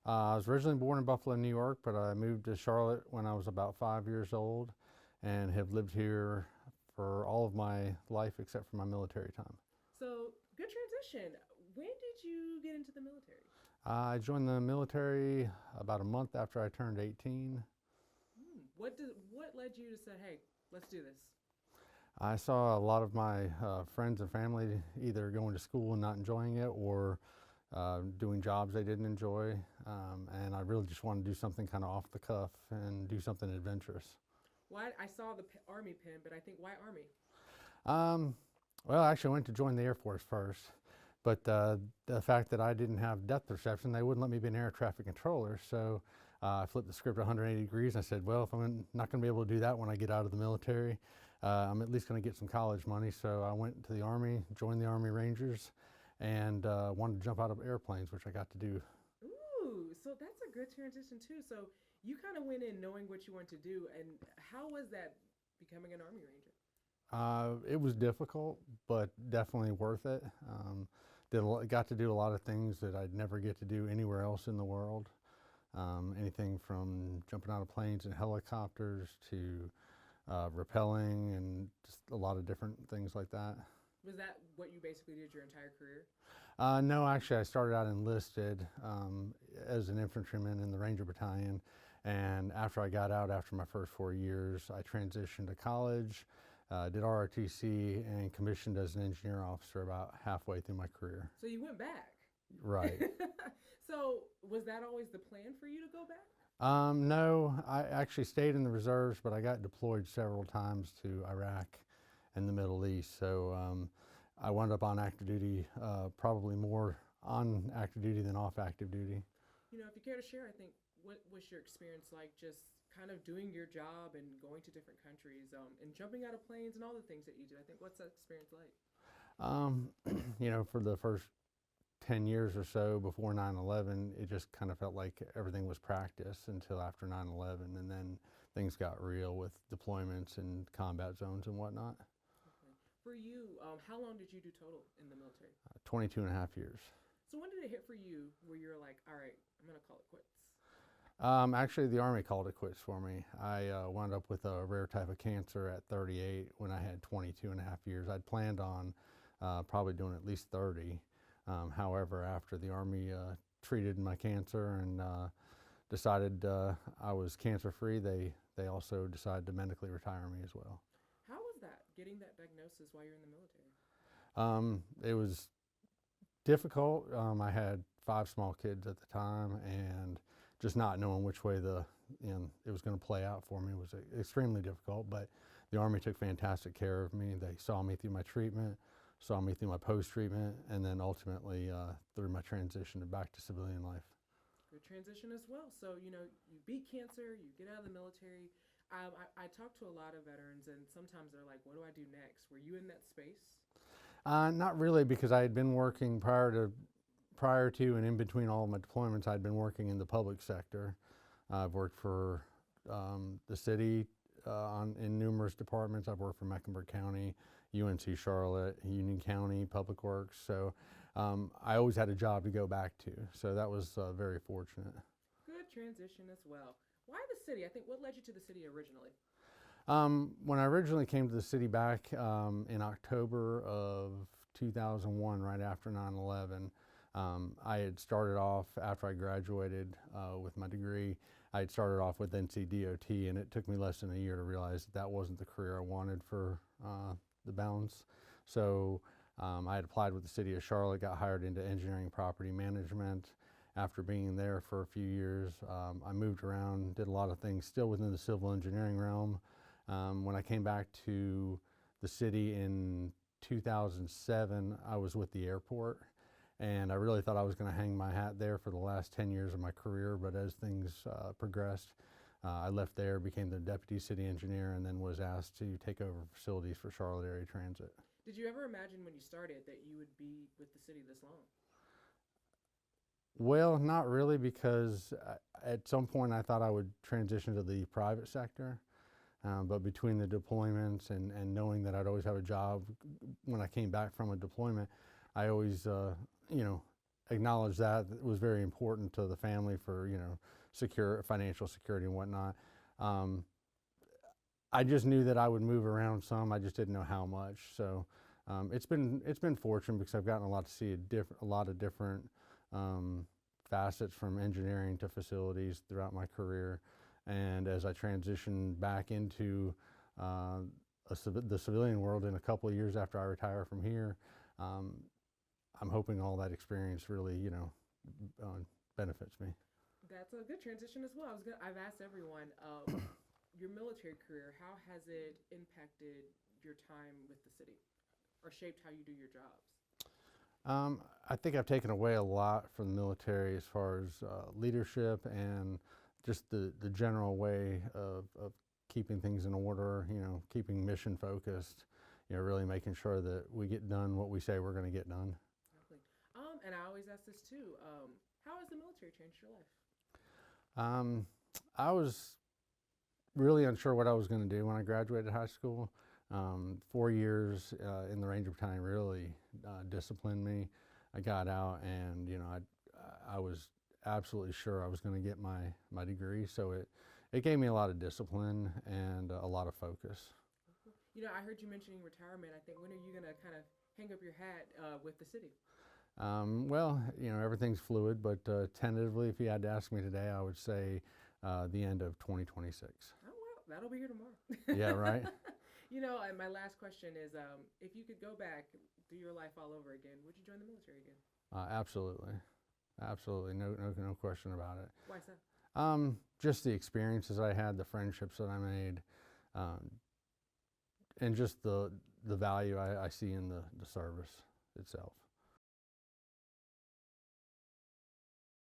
I was originally born in Buffalo, New York, but I moved to Charlotte when I was about 5 years old and have lived here for all of my life except for my military time. So, good transition. When did you get into the military? I joined the military about a month after I turned 18. What led you to say, "Hey, let's do this"? I saw a lot of my friends and family either going to school and not enjoying it or doing jobs they didn't enjoy. And I really just wanted to do something kind of off the cuff and do something adventurous. Why I saw the army pin, but I think why army? Um, well, actually, I went to join the Air Force first, but the fact that I didn't have depth perception, they wouldn't let me be an air traffic controller. So I flipped the script 180 degrees. And I said, well, if I'm not going to be able to do that when I get out of the military, I'm at least going to get some college money. So I went to the Army, joined the Army Rangers, and wanted to jump out of airplanes, which I got to do. Ooh, so that's a good transition too. So you kind of went in knowing what you wanted to do, and how was that becoming an army ranger? It was difficult, but definitely worth it. Got to do a lot of things that I'd never get to do anywhere else in the world. Anything from jumping out of planes and helicopters to rappelling and just a lot of different things like that. Was that what you basically did your entire career? No, actually, I started out enlisted as an infantryman in the Ranger Battalion. And after I got out, after my first 4 years, I transitioned to college, did ROTC, and commissioned as an engineer officer about halfway through my career. So you went back. Right. So was that always the plan for you to go back? No, I actually stayed in the reserves, but I got deployed several times to Iraq and the Middle East. So I wound up on active duty, probably more on active duty than off active duty. If you care to share, I think what was your experience like just kind of doing your job and going to different countries and jumping out of planes and all the things that you do? I think what's that experience like? Um, for the first 10 years or so before 9/11, it just kind of felt like everything was practice until after 9/11. And then things got real with deployments and combat zones and whatnot. Okay. For you, how long did you do total in the military? 22 and a half years. So when did it hit for you where you're like, all right, I'm gonna call it quits? Actually, the Army called it quits for me. I wound up with a rare type of cancer at 38 when I had 22 and a half years. I'd planned on probably doing at least 30. However, after the Army treated my cancer and decided I was cancer free, they also decided to medically retire me as well. How was that getting that diagnosis while you're in the military? It was difficult. I had 5 small kids at the time, and just not knowing which way it was going to play out for me was extremely difficult. But the Army took fantastic care of me. They saw me through my treatment, saw me through my post-treatment, and then ultimately through my transition back to civilian life. Good transition as well. So, you beat cancer, you get out of the military. I talk to a lot of veterans, and sometimes they're like, what do I do next? Were you in that space? Not really, because I had been working prior to and in between all of my deployments. I'd been working in the public sector. I've worked for the city in numerous departments. I've worked for Mecklenburg County, UNC Charlotte, Union County, Public Works. So I always had a job to go back to. So that was very fortunate. Good transition as well. Why the city? I think what led you to the city originally? When I originally came to the city back in October of 2001, right after 9/11, I had started off after I graduated with my degree. I had started off with NCDOT, and it took me less than a year to realize that wasn't the career I wanted for the balance. So I had applied with the city of Charlotte, got hired into engineering property management. After being there for a few years, I moved around, did a lot of things still within the civil engineering realm. When I came back to the city in 2007, I was with the airport, and I really thought I was going to hang my hat there for the last 10 years of my career. But as things progressed, I left there, became the deputy city engineer, and then was asked to take over facilities for Charlotte Area Transit. Did you ever imagine when you started that you would be with the city this long? Well, not really, because at some point I thought I would transition to the private sector. But between the deployments and knowing that I'd always have a job when I came back from a deployment, I always, acknowledge that it was very important to the family for, you know, secure financial security and whatnot. Um, I just knew that I would move around some. I just didn't know how much. So it's been fortunate because I've gotten a lot to see a lot of different facets from engineering to facilities throughout my career. And as I transition back into the civilian world in a couple of years after I retire from here, I'm hoping all that experience really, you know, benefits me. That's a good transition as well. I've asked everyone, your military career, how has it impacted your time with the city or shaped how you do your jobs? I think I've taken away a lot from the military as far as leadership and just the general way of keeping things in order, you know, keeping mission focused, you know, really making sure that we get done what we say we're going to get done. Exactly. And I always ask this too. How has the military changed your life? I was really unsure what I was going to do when I graduated high school. 4 years in the Ranger Battalion really disciplined me. I got out, and you know, I was absolutely sure I was going to get my degree. So it gave me a lot of discipline and a lot of focus. You know, I heard you mentioning retirement. I think, when are you going to kind of hang up your hat with the city? Well, you know, everything's fluid, but tentatively, if you had to ask me today, I would say the end of 2026. Oh, well, that'll be here tomorrow. Yeah, right. You know, and my last question is, if you could go back, do your life all over again, would you join the military again? Absolutely, absolutely, no question about it. Why so? Just the experiences I had, the friendships that I made, and just the value I see in the service itself.